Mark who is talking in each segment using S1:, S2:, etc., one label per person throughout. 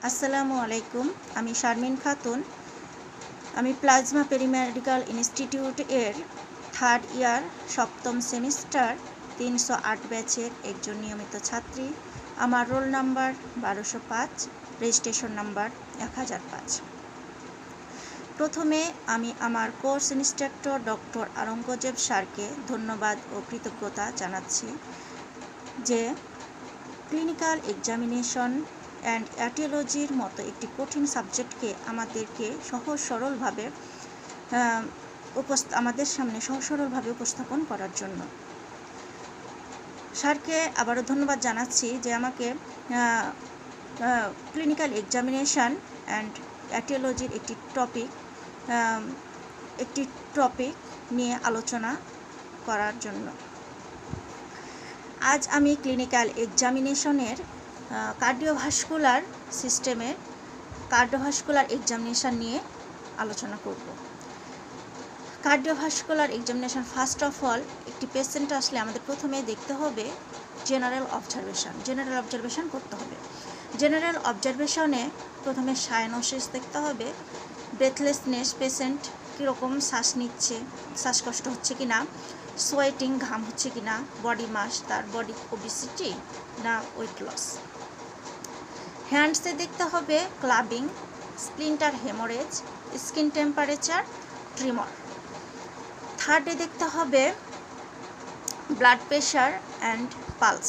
S1: আসসালামু আলাইকুম। আমি শারমিন খাতুন। আমি প্লাজমা পেরিমেডিক্যাল ইনস্টিটিউট এর 3rd ইয়ার 7ম সেমিস্টার 308 ব্যাচের একজন নিয়মিত ছাত্রী। আমার রোল নাম্বার 1205, রেজিস্ট্রেশন নাম্বার 1005। প্রথমে আমি আমার কোর্স ইনস্ট্রাক্টর ডক্টর আরঙ্গজেব স্যারকে ধন্যবাদ ও কৃতজ্ঞতা জানাচ্ছি যে ক্লিনিক্যাল এক্সামিনেশন অ্যান্ড এটিওলজির মতো একটি কঠিন সাবজেক্টকে আমাদেরকে আমাদের সামনে সহজ সরলভাবে উপস্থাপন করার জন্য। স্যারকে আবারও ধন্যবাদ জানাচ্ছি যে আমাকে ক্লিনিক্যাল এক্সামিনেশন অ্যান্ড এটিওলজির একটি টপিক নিয়ে আলোচনা করার জন্য। আজ আমি ক্লিনিক্যাল এক্সামিনেশনের কার্ডিওভাস্কুলার সিস্টেমের কার্ডিওভাস্কুলার এক্সামিনেশন নিয়ে আলোচনা করব। Cardiovascular examination first of all একটি পেশেন্ট আসলে আমাদের প্রথমে দেখতে হবে জেনারেল অবজারভেশন করতে হবে। জেনারেল অবজারভেশনে প্রথমে সাইনোসিস দেখতে হবে, ব্রেথলেসনেস, পেশেন্ট কীরকম শ্বাস নিচ্ছে, শ্বাসকষ্ট হচ্ছে কি না, সোয়েটিং, ঘাম হচ্ছে কি না, বডি মাস, তার বডি ওবেসিটি না ওয়েট লস। হ্যান্ডসে দেখতে হবে clubbing, splinter haemorrhage, skin temperature, tremor. থার্ডে দেখতে হবে ব্লাড প্রেশার অ্যান্ড পালস।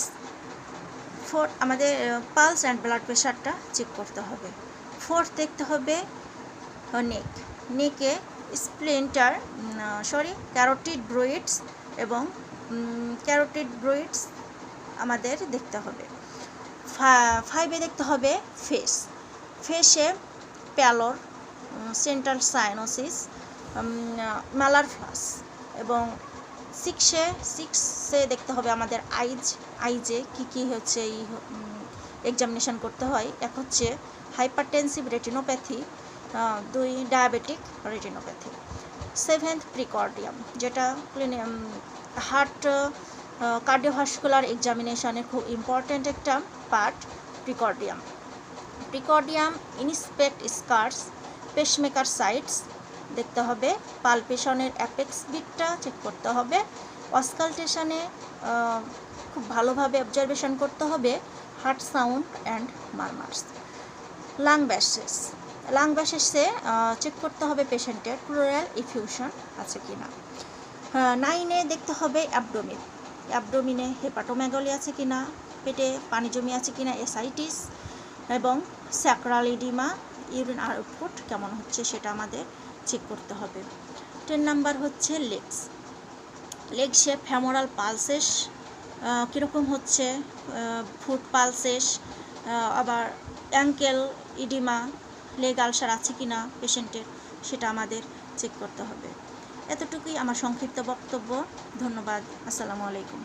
S1: আমাদের পালস অ্যান্ড ব্লাড প্রেশারটা চেক করতে হবে। ফোর্থ দেখতে হবে নেকে ক্যারোটিড ব্রয়েডস এবং ক্যারোটিড ব্রয়েডস আমাদের দেখতে হবে। 5-এ দেখতে হবে ফেসে প্যালোর, সেন্ট্রাল সাইনোসিস, ম্যালার ফ্লাস। এবং 6-এ দেখতে হবে আমাদের আইজে কী হচ্ছে এই এক্সামিনেশন করতে হয়। এক হচ্ছে hypertensive retinopathy, 2 diabetic retinopathy. 7th precordium, যেটা হার্ট কার্ডিওভাস্কুলার এক্সামিনেশনের খুব ইম্পর্ট্যান্ট একটা part. Precordium inspect scars, pacemaker sites দেখতে হবে, পালপেশনের অ্যাপেক্স বিটটা চেক করতে হবে, অসকালটেশনে খুব ভালোভাবে অবজারভেশন করতে হবে, heart sound and murmurs. Lung ব্যাসেসে চেক করতে হবে পেশেন্টের প্লুরাল এফিউশন আছে কি না। 9-এ দেখতে হবে অ্যাবডোমিনে হেপাটোমেগালি আছে কি না, পেটে পানি জমি আছে কি না, এসাইটিস এবং স্যাক্রাল ইডিমা, ইউরিন আউটপুট কেমন হচ্ছে সেটা আমাদের চেক করতে হবে। 10 নাম্বার হচ্ছে লেগসে ফেমোরাল পালসেস কীরকম হচ্ছে, ফুট পালসেস, আবার অ্যাঙ্কেল ইডিমা, লেগ আলসার আছে কি না পেশেন্টের সেটা আমাদের চেক করতে হবে। এতটুকুই আমার সংক্ষিপ্ত বক্তব্য। ধন্যবাদ। আসসালামু আলাইকুম।